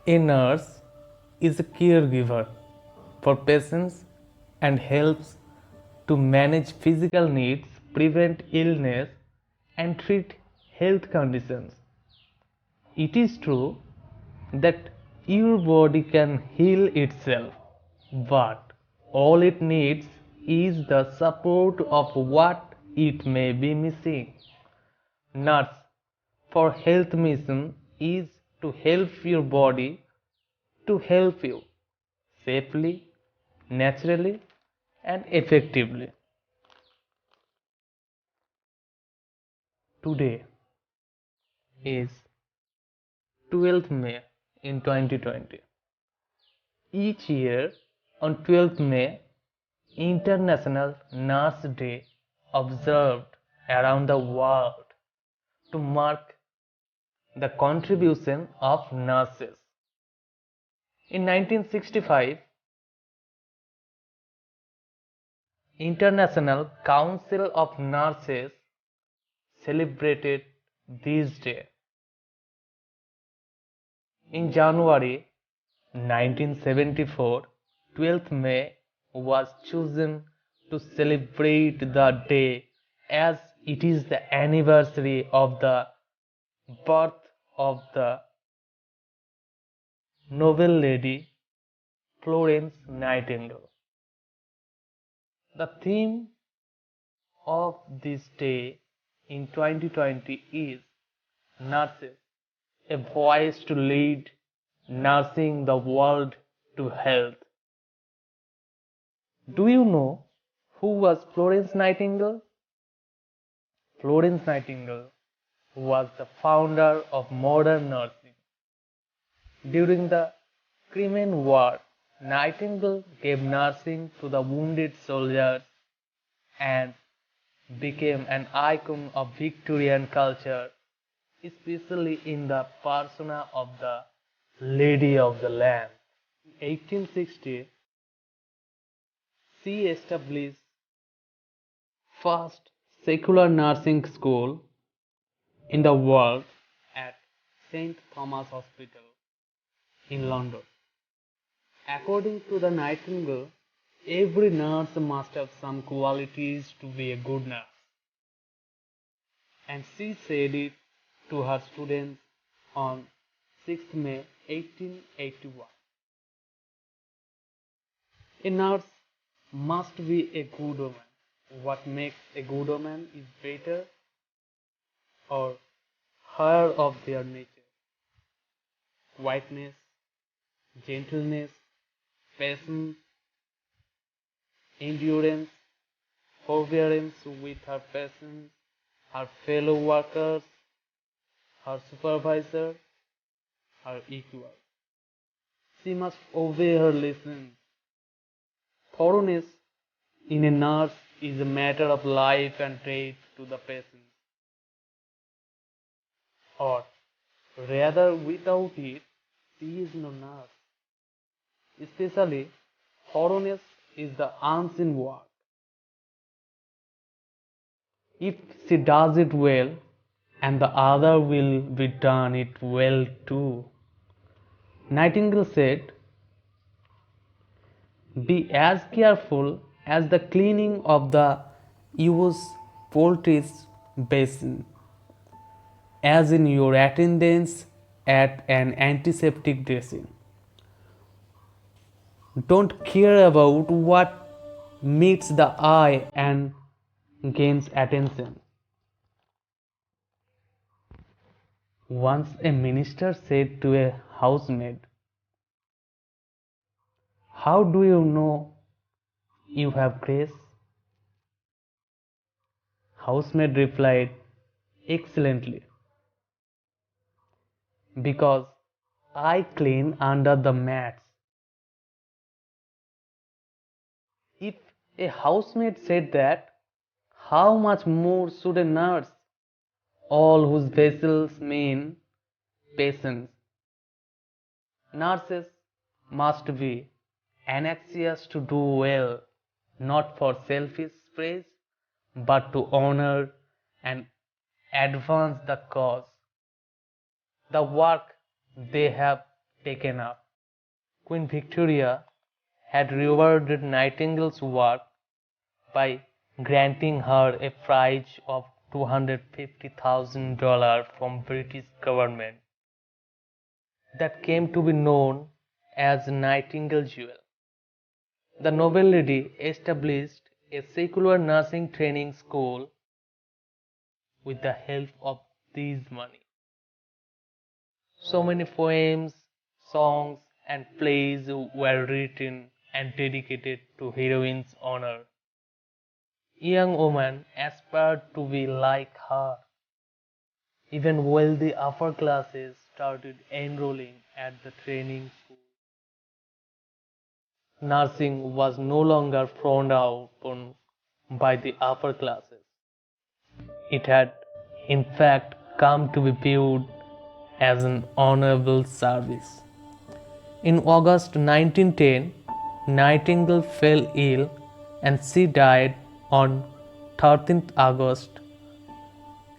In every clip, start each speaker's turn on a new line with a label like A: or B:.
A: A nurse is a caregiver for patients and helps to manage physical needs, prevent illness, and treat health conditions. It is true that your body can heal itself, but all it needs is the support of what it may be missing. Nurse for health mission is to help your body to help you safely, naturally, and effectively. Today is 12th May in 2020. Each year on 12th May, International Nurse Day observed around the world to mark the contribution of nurses. In 1965, International Council of Nurses celebrated this day. In January 1974, 12th May was chosen to celebrate the day as it is the anniversary of the birth of the Nobel lady Florence Nightingale. The theme of this day in 2020 is Nurses, a voice to lead, nursing the world to health. Do you know who was Florence Nightingale? Florence Nightingale was the founder of modern nursing. During the Crimean War, Nightingale gave nursing to the wounded soldiers and became an icon of Victorian culture, especially in the persona of the Lady of the Land. In 1860, she established first secular nursing school in the world at St. Thomas Hospital in London. According to the Nightingale, every nurse must have some qualities to be a good nurse. And she said it to her students on 6th May 1881. A nurse must be a good woman. What makes a good woman is better or higher of their nature. Quietness, gentleness, patience, endurance, forbearance with her patients, her fellow workers, her supervisor, her equal. She must obey her lessons. Thoroughness in a nurse is a matter of life and death to the patient. Or rather, without it, she is no nurse. Especially, thoroughness is the unseen work. If she does it well, and the other will be done it well too. Nightingale said, be as careful as the cleaning of the use poultry basin as in your attendance at an antiseptic dressing. Don't care about what meets the eye and gains attention. Once a minister said to a housemaid, how do you know you have grace? Housemaid replied, excellently, because I clean under the mats. If a housemaid said that, how much more should a nurse, all whose vessels mean patients? Nurses must be anxious to do well, not for selfish praise, but to honor and advance the cause, the work they have taken up. Queen Victoria had rewarded Nightingale's work by granting her a prize of $250,000 from British government that came to be known as Nightingale Jewel. The noble lady established a secular nursing training school with the help of these money. So many poems, songs, and plays were written and dedicated to heroine's honor. Young women aspired to be like her. Even wealthy upper classes started enrolling at the training school. Nursing was no longer frowned upon by the upper classes. It had, in fact, come to be viewed as an honorable service. In August 1910, Nightingale fell ill and she died on 13th August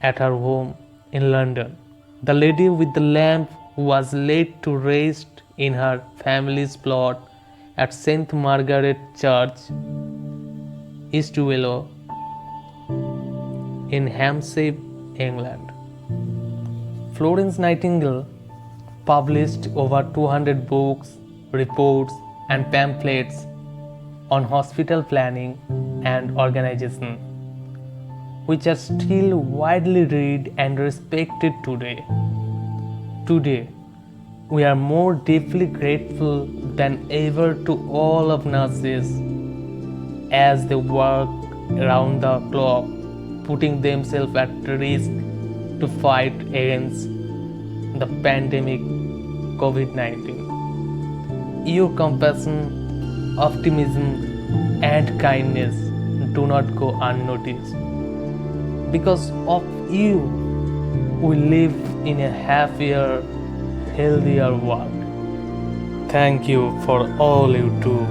A: at her home in London. The lady with the lamp was laid to rest in her family's plot at St. Margaret Church, East Willow, in Hampshire, England. Florence Nightingale published over 200 books, reports, and pamphlets on hospital planning and organization, which are still widely read and respected today. Today, we are more deeply grateful than ever to all of nurses as they work around the clock, putting themselves at risk to fight against the pandemic COVID-19. Your compassion, optimism, and kindness do not go unnoticed. Because of you, we live in a happier, healthier world. Thank you for all you do.